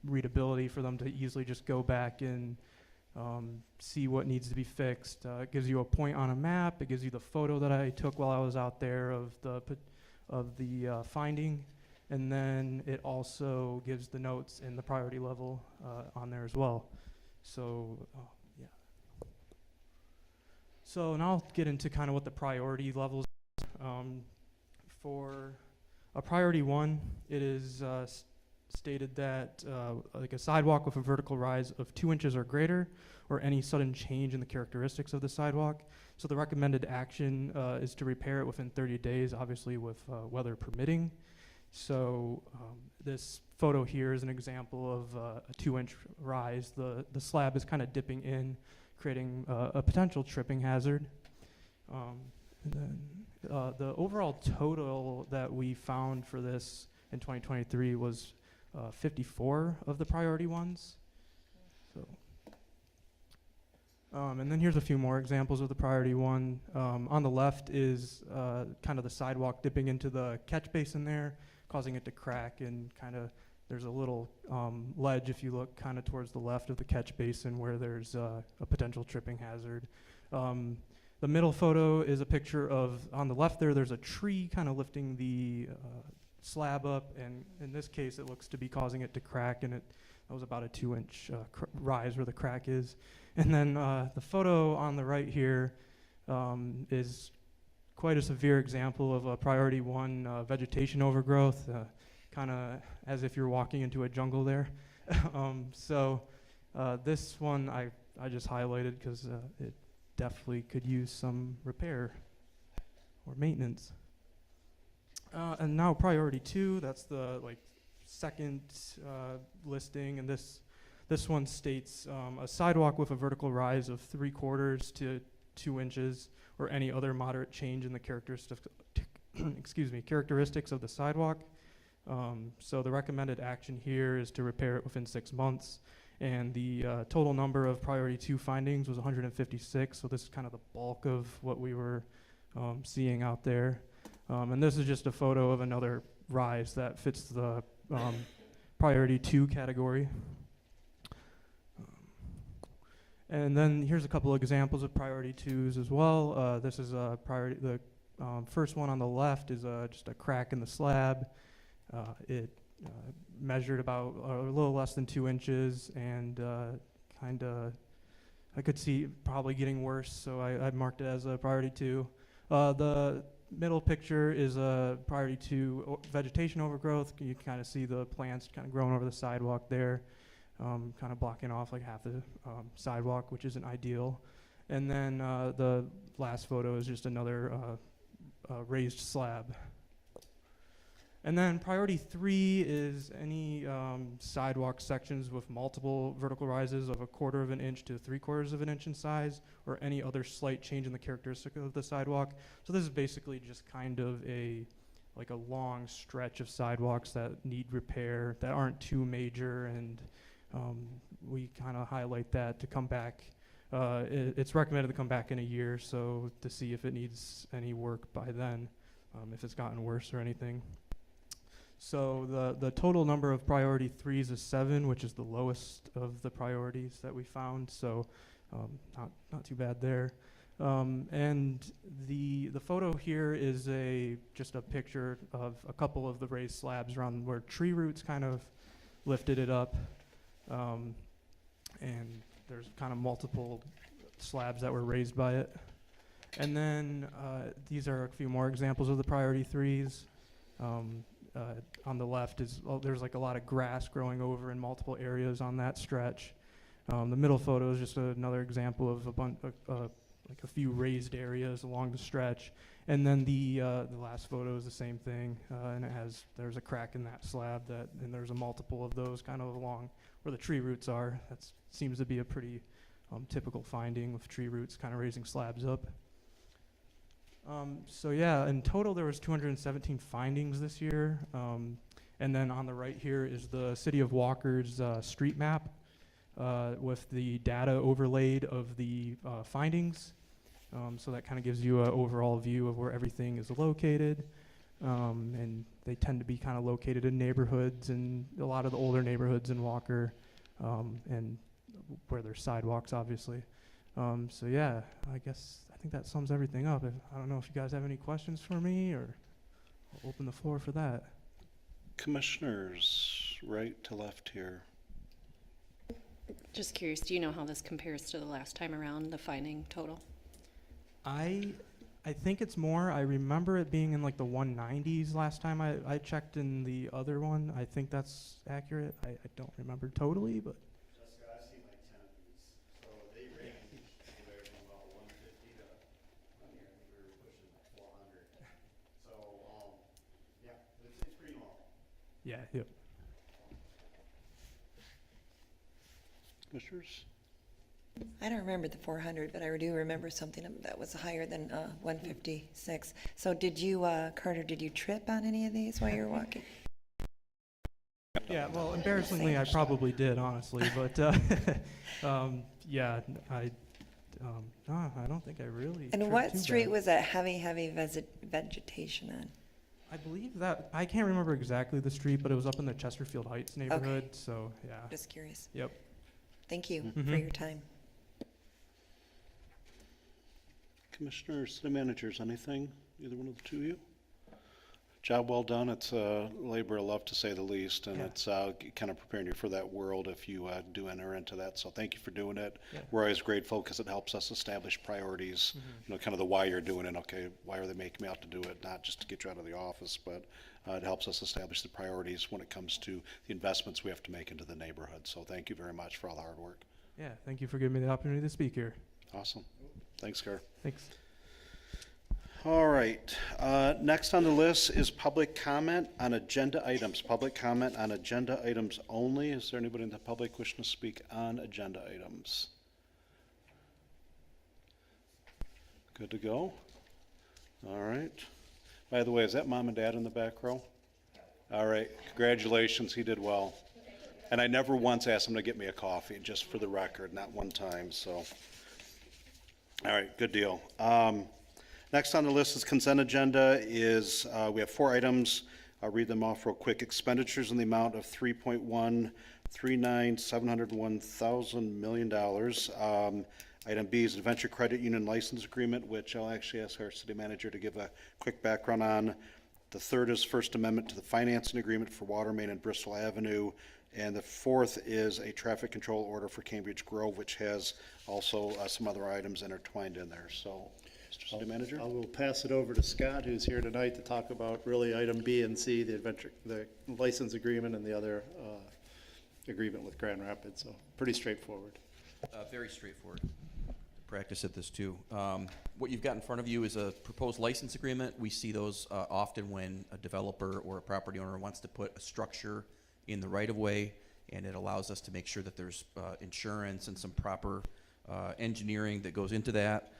readability for them to easily just go back and see what needs to be fixed. It gives you a point on a map. It gives you the photo that I took while I was out there of the finding, and then it also gives the notes and the priority level on there as well. So yeah. So now I'll get into kind of what the priority levels for a priority 1, it is stated that like a sidewalk with a vertical rise of 2 inches or greater, or any sudden change in the characteristics of the sidewalk. So the recommended action is to repair it within 30 days, obviously with weather permitting. So this photo here is an example of a 2-inch rise. The slab is kind of dipping in, creating a potential tripping hazard. And then the overall total that we found for this in 2023 was 54 of the priority ones. So, and then here's a few more examples of the priority 1. On the left is kind of the sidewalk dipping into the catch basin there, causing it to crack, and kind of there's a little ledge if you look kind of towards the left of the catch basin where there's a potential tripping hazard. The middle photo is a picture of, on the left there's a tree kind of lifting the slab up, and in this case it looks to be causing it to crack, and that was about a 2-inch rise where the crack is. And then the photo on the right here is quite a severe example of a priority 1 vegetation overgrowth, kind of as if you're walking into a jungle there. So this one I just highlighted because it definitely could use some repair or maintenance. And now priority 2, that's the second listing, and this one states a sidewalk with a vertical rise of 3/4 to 2 inches, or any other moderate change in the characteristics of the sidewalk. So the recommended action here is to repair it within 6 months. And the total number of priority 2 findings was 156. So this is kind of the bulk of what we were seeing out there. And this is just a photo of another rise that fits the priority 2 category. And then here's a couple of examples of priority 2s as well. This is a priority. The first one on the left is just a crack in the slab. It measured about a little less than 2 inches, and kind of I could see probably getting worse, so I marked it as a priority 2. The middle picture is a priority 2 vegetation overgrowth. You can kind of see the plants kind of growing over the sidewalk there, kind of blocking off like half the sidewalk, which isn't ideal. And then the last photo is just another raised slab. And then priority 3 is any sidewalk sections with multiple vertical rises of 1/4 of an inch to 3/4 of an inch in size, or any other slight change in the characteristic of the sidewalk. So this is basically just kind of a long stretch of sidewalks that need repair, that aren't too major, and we kind of highlight that to come back. It's recommended to come back in a year, so to see if it needs any work by then, if it's gotten worse or anything. So the total number of priority 3s is 7, which is the lowest of the priorities that we found. So not too bad there. And the photo here is just a picture of a couple of the raised slabs around where tree roots kind of lifted it up. And there's kind of multiple slabs that were raised by it. And then these are a few more examples of the priority 3s. On the left there's a lot of grass growing over in multiple areas on that stretch. The middle photo is just another example of a few raised areas along the stretch. And then the last photo is the same thing, and there's a crack in that slab and there's a multiple of those kind of along where the tree roots are. That seems to be a pretty typical finding, with tree roots kind of raising slabs up. So yeah, in total there was 217 findings this year. And then on the right here is the City of Walker's street map with the data overlaid of the findings. So that kind of gives you an overall view of where everything is located. And they tend to be kind of located in neighborhoods, and a lot of the older neighborhoods in Walker, and where there's sidewalks, obviously. So yeah, I think that sums everything up. I don't know if you guys have any questions for me, or I'll open the floor for that. Commissioners, right to left here. Just curious, do you know how this compares to the last time around, the finding total? I I think it's more. I remember it being in like the 190s last time I checked in the other one. I think that's accurate. I don't remember totally, but. Jessica, I've seen like 10 of these. So they range anywhere from about 150 to, I mean, I think we were pushing 400. So, yeah, it's pretty normal. Yeah, yep. Commissioners? I don't remember the 400, but I do remember something that was higher than 156. So did you, Carter, did you trip on any of these while you were walking? Yeah, well, embarrassingly, I probably did, honestly, but yeah, no, I don't think I really. And tripped what too street bad. was that heavy vegetation on? I believe that I can't remember exactly the street, but it was up in the Chesterfield Heights neighborhood. So yeah. Just curious. Yep. Thank you for Mhm. your time. Commissioners, city managers, anything? Either one of the two of you? Job well done. It's labor of love, to say the least, and Yeah. it's kind of preparing you for that world if you do enter into that. So thank you for doing it. Yeah. We're always grateful because it helps us establish priorities, you know, kind of the why you're doing it. Okay, why are they making me out to do it? Not just to get you out of the office, but it helps us establish the priorities when it comes to the investments we have to make into the neighborhood. So thank you very much for all the hard work. Yeah. Thank you for giving me the opportunity to speak here. Awesome. Thanks, Gar. Thanks. All right, next on the list is public comment on agenda items. Public comment on agenda items only. Is there anybody in the public wishing to speak on agenda items? Good to go? All right. By the way, is that mom and dad in the back row? All right, congratulations, he did well. And I never once asked him to get me a coffee, just for the record, not one time, so. All right, good deal. Next on the list is consent agenda is, we have 4 items. I'll read them off real quick. Expenditures in the amount of $3.139701 million. Item B is Adventure Credit Union License Agreement, which I'll actually ask our city manager to give a quick background on. The third is First Amendment to the Financing Agreement for Water Main and Bristol Avenue. And the fourth is a traffic control order for Cambridge Grove, which has also some other items intertwined in there. So, Mr. City Manager? I will pass it over to Scott, who's here tonight to talk about really item B and C, the license agreement and the other agreement with Grand Rapids. So pretty straightforward. Very straightforward. Practice at this too. What you've got in front of you is a proposed license agreement. We see those often when a developer or a property owner wants to put a structure in the right-of-way, and it allows us to make sure that there's insurance and some proper engineering that goes into that.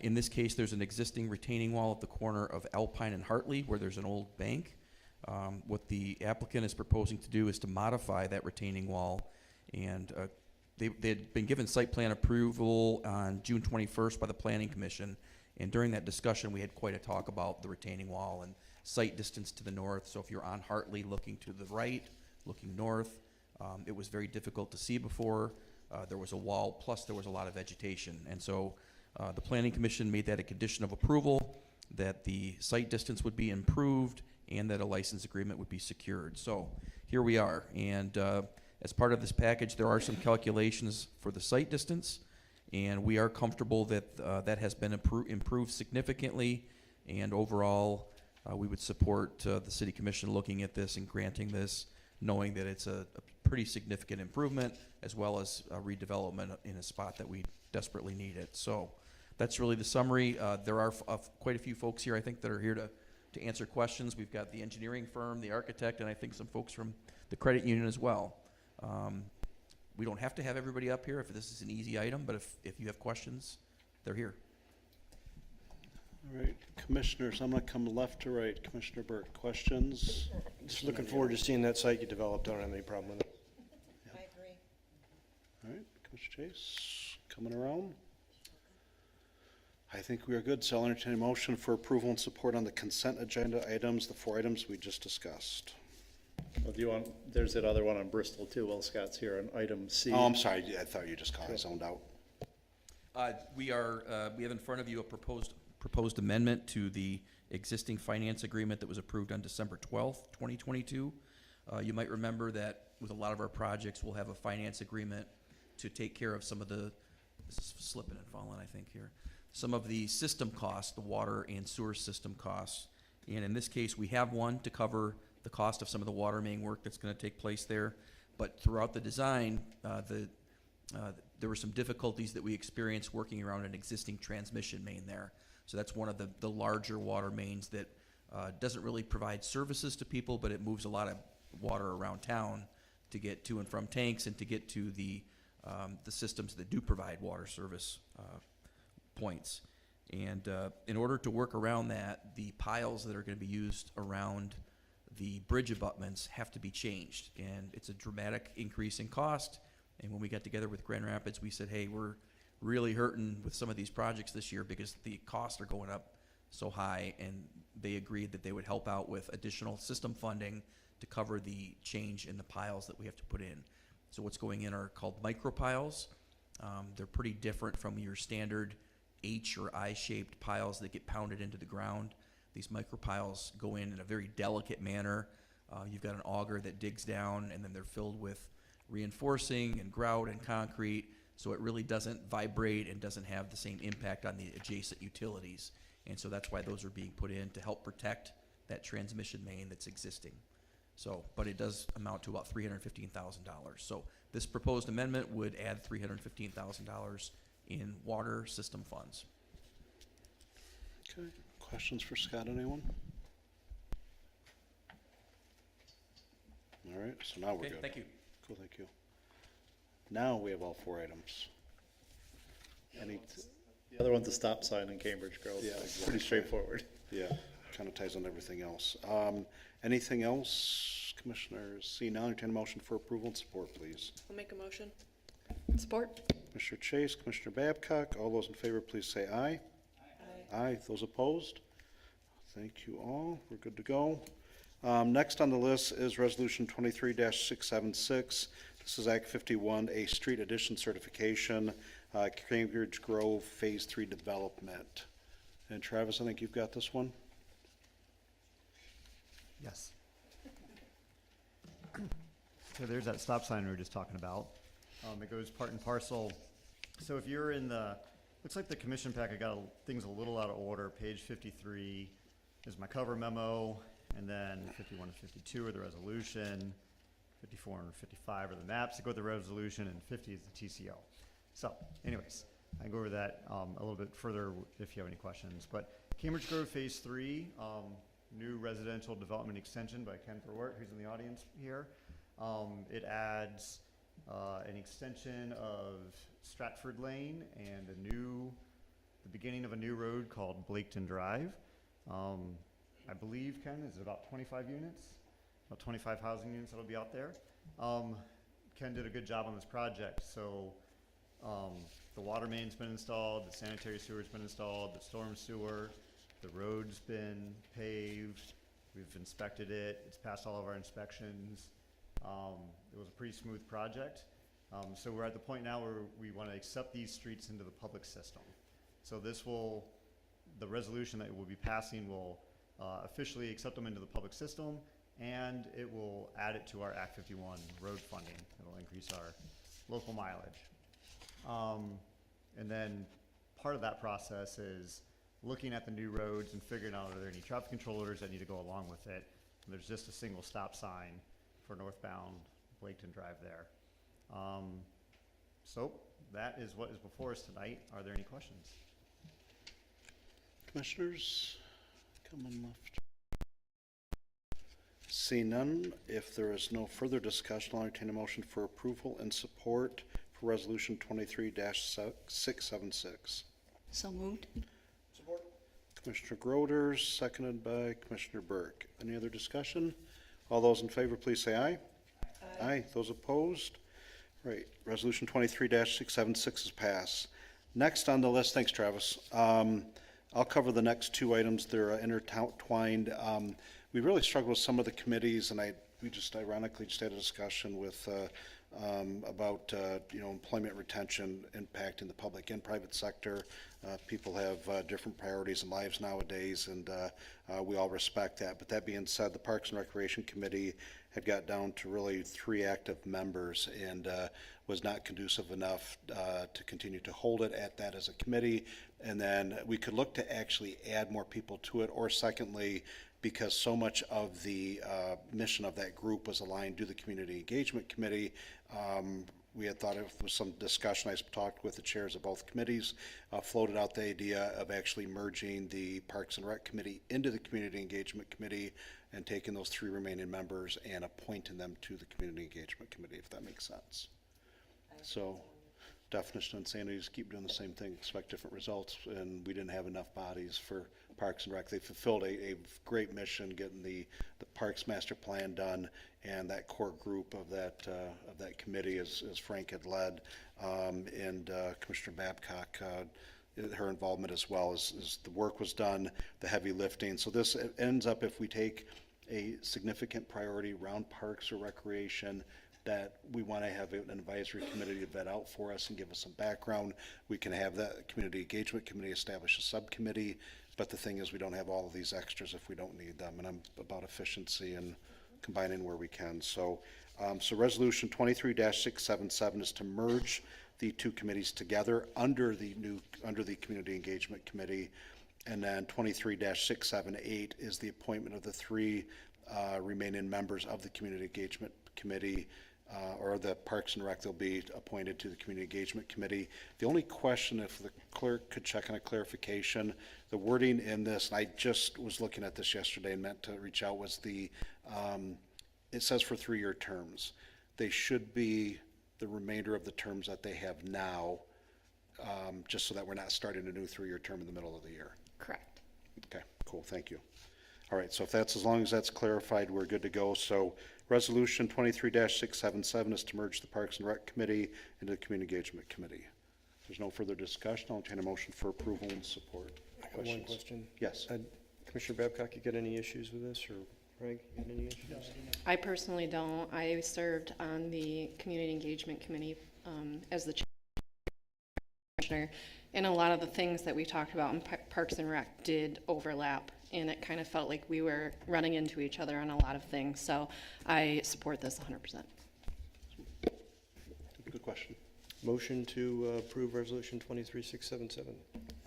In this case, there's an existing retaining wall at the corner of Alpine and Hartley where there's an old bank. What the applicant is proposing to do is to modify that retaining wall, and they had been given site plan approval on June 21st by the Planning Commission, and during that discussion we had quite a talk about the retaining wall and site distance to the north. So if you're on Hartley looking to the right, looking north, it was very difficult to see before. There was a wall, plus there was a lot of vegetation, and so the Planning Commission made that a condition of approval, that the site distance would be improved and that a license agreement would be secured. So here we are, and as part of this package there are some calculations for the site distance, and we are comfortable that that has been improved significantly, and overall we would support the City Commission looking at this and granting this, knowing that it's a pretty significant improvement as well as redevelopment in a spot that we desperately need it. So that's really the summary. There are quite a few folks here, I think, that are here to answer questions. We've got the engineering firm, the architect, and I think some folks from the credit union as well. We don't have to have everybody up here if this is an easy item, but if you have questions, they're here. All right, commissioners, I'm going to come left to right. Commissioner Burke, questions? Just looking forward to seeing that site get developed. I don't have any problem with it. I agree. All right, Commissioner Chase, coming around. I think we are good, so I'll entertain a motion for approval and support on the consent agenda items, the 4 items we just discussed. Well, do you want, there's that other one on Bristol too, while Scott's here on item C. Oh, I'm sorry, I thought you just caught me zoned out. We have in front of you a proposed amendment to the existing finance agreement that was approved on December 12th, 2022. You might remember that with a lot of our projects, we'll have a finance agreement to take care of some of the, this is slipping and falling, I think, here. some of the system costs, the water and sewer system costs. And in this case, we have one to cover the cost of some of the water main work that's going to take place there. But throughout the design, there were some difficulties that we experienced working around an existing transmission main there. So that's one of the larger water mains that doesn't really provide services to people, but it moves a lot of water around town to get to and from tanks and to get to the systems that do provide water service points. And in order to work around that, the piles that are going to be used around the bridge abutments have to be changed. And it's a dramatic increase in cost. And when we got together with Grand Rapids, we said, hey, we're really hurting with some of these projects this year because the costs are going up so high. And they agreed that they would help out with additional system funding to cover the change in the piles that we have to put in. So what's going in are called micro piles. They're pretty different from your standard H or I-shaped piles that get pounded into the ground. These micro piles go in a very delicate manner. You've got an auger that digs down, and then they're filled with reinforcing and grout and concrete, so it really doesn't vibrate and doesn't have the same impact on the adjacent utilities. And so that's why those are being put in to help protect that transmission main that's existing. So, but it does amount to about $315,000. So this proposed amendment would add $315,000 in water system funds. Okay, questions for Scott, anyone? All right, so now we're Okay, good. thank you. Cool, thank you. Now we have all 4 items. The other one's a stop sign in Cambridge Grove. Yeah, so exactly. Pretty straightforward. Yeah, kind of ties on everything else. Anything else, commissioners? See now, entertain a motion for approval and support, please. I'll make a motion. Support. Commissioner Chase, Commissioner Babcock, all those in favor, please say aye. Aye. Those opposed? Thank you all. We're good to go. Next on the list is Resolution 23-676. This is Act 51, a street addition certification, Cambridge Grove Phase 3 development. And Travis, I think you've got this one? Yes. So there's that stop sign we were just talking about. It goes part and parcel. So if you're in the, looks like the commission packet got things a little out of order. Page 53 is my cover memo, and then 51 and 52 are the resolution, 54 and 55 are the maps that go with the resolution, and 50 is the TCO. So anyways, I can go over that a little bit further if you have any questions. But Cambridge Grove Phase 3, new residential development extension by Ken Verwert, who's in the audience here. It adds an extension of Stratford Lane and the beginning of a new road called Blaketon Drive. I believe, Ken, is it about 25 units? About 25 housing units that'll be out there. Ken did a good job on this project. So the water main's been installed, the sanitary sewer's been installed, the storm sewer, the road's been paved, we've inspected it, it's passed all of our inspections. It was a pretty smooth project. So we're at the point now where we want to accept these streets into the public system. So the resolution that we'll be passing will officially accept them into the public system, and it will add it to our Act 51 road funding. It'll increase our local mileage. And then part of that process is looking at the new roads and figuring out are there any traffic controllers that need to go along with it. And there's just a single stop sign for northbound Blaketon Drive there. So that is what is before us tonight. Are there any questions? Commissioners, come on left. See none, if there is no further discussion, I'll entertain a motion for approval and support for Resolution 23-676. So moved. Support. Commissioner Groders, seconded by Commissioner Burke. Any other discussion? All those in favor, please say aye. Aye. Those opposed? Right. Resolution 23-676 is passed. Next on the list, thanks, Travis. I'll cover the next 2 items. They're intertwined. We really struggled with some of the committees, and we just ironically just had a discussion with about, employment retention impacting the public and private sector. People have different priorities in lives nowadays, and we all respect that. But that being said, the Parks and Recreation Committee had got down to really 3 active members and was not conducive enough to continue to hold it at that as a committee. And then we could look to actually add more people to it, or secondly, because so much of the mission of that group was aligned to the Community Engagement Committee, we had thought it was some discussion. I talked with the chairs of both committees, floated out the idea of actually merging the Parks and Rec Committee into the Community Engagement Committee and taking those 3 remaining members and appointing them to the Community Engagement Committee, if that makes sense. So, definition of insanity is keep doing the same thing, expect different results, and we didn't have enough bodies for Parks and Rec. They fulfilled a great mission getting the Parks Master Plan done, and that core group of that committee, as Frank had led, and Commissioner Babcock, her involvement as well as the work was done, the heavy lifting. So this ends up, if we take a significant priority around parks or recreation that we want to have an advisory committee to vet out for us and give us some background, we can have that Community Engagement Committee establish a subcommittee. But the thing is, we don't have all of these extras if we don't need them, and I'm about efficiency and combining where we can. So, Resolution 23-677 is to merge the 2 committees together under the Community Engagement Committee, and then 23-678 is the appointment of the 3 remaining members of the Community Engagement Committee, or the Parks and Rec. They'll be appointed to the Community Engagement Committee. The only question, if the clerk could check on a clarification, the wording in this, and I just was looking at this yesterday and meant to reach out, was it says for 3-year terms. They should be the remainder of the terms that they have now, just so that we're not starting a new 3-year term in the middle of the year. Correct. Okay, cool, thank you. All right, so if that's, as long as that's clarified, we're good to go. So Resolution 23-677 is to merge the Parks and Rec Committee into the Community Engagement Committee. If there's no further discussion, I'll entertain a motion for approval and support. I got one question. Yes. Commissioner Babcock, you got any issues with this, or Frank, you got any issues? I personally don't. I served on the Community Engagement Committee as the commissioner, and a lot of the things that we talked about in Parks and Rec did overlap, and it kind of felt like we were running into each other on a lot of things. So I support this 100%. Good question. Motion to approve Resolution 23-677.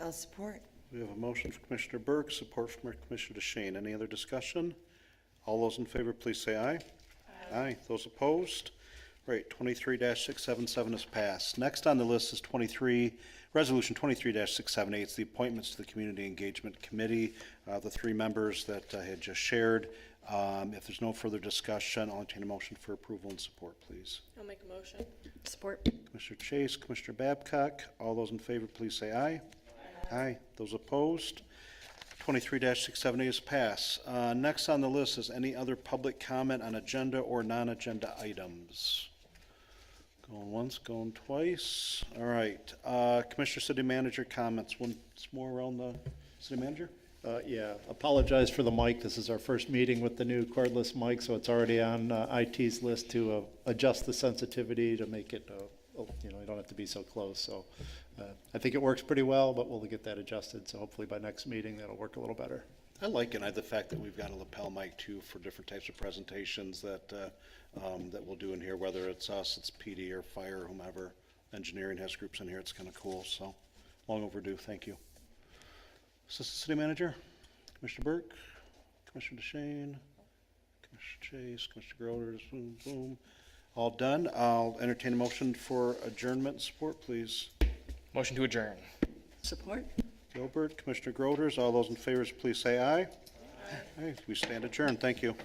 I'll support. We have a motion from Commissioner Burke, support from Commissioner DeShane. Any other discussion? All those in favor, please say aye. Aye. Those opposed? Right, 23-677 is passed. Next on the list is Resolution 23-678. It's the appointments to the Community Engagement Committee, the 3 members that I had just shared. If there's no further discussion, I'll entertain a motion for approval and support, please. I'll make a motion. Support. Commissioner Chase, Commissioner Babcock, all those in favor, please say aye. Aye. Those opposed? 23-678 is passed. Next on the list is any other public comment on agenda or non-agenda items. Going once, going twice. All right. Commissioner City Manager comments. Once more around the City Manager? Yeah, apologize for the mic. This is our first meeting with the new cordless mic, so it's already on IT's list to adjust the sensitivity to make it, you don't have to be so close. So I think it works pretty well, but we'll get that adjusted. So hopefully by next meeting, that'll work a little better. I like it. The fact that we've got a lapel mic too for different types of presentations that that we'll do in here, whether it's us, it's PD or fire, or whomever. Engineering has groups in here. It's kind of cool. So long overdue. Thank you. Assistant City Manager, Commissioner Burke, Commissioner DeShane, Commissioner Chase, Commissioner Groders, boom, boom. All done. I'll entertain a motion for adjournment support, please. Motion to adjourn. Support. Gilbert, Commissioner Groders, all those in favor, please say aye. Aye. We stand adjourned. Thank you.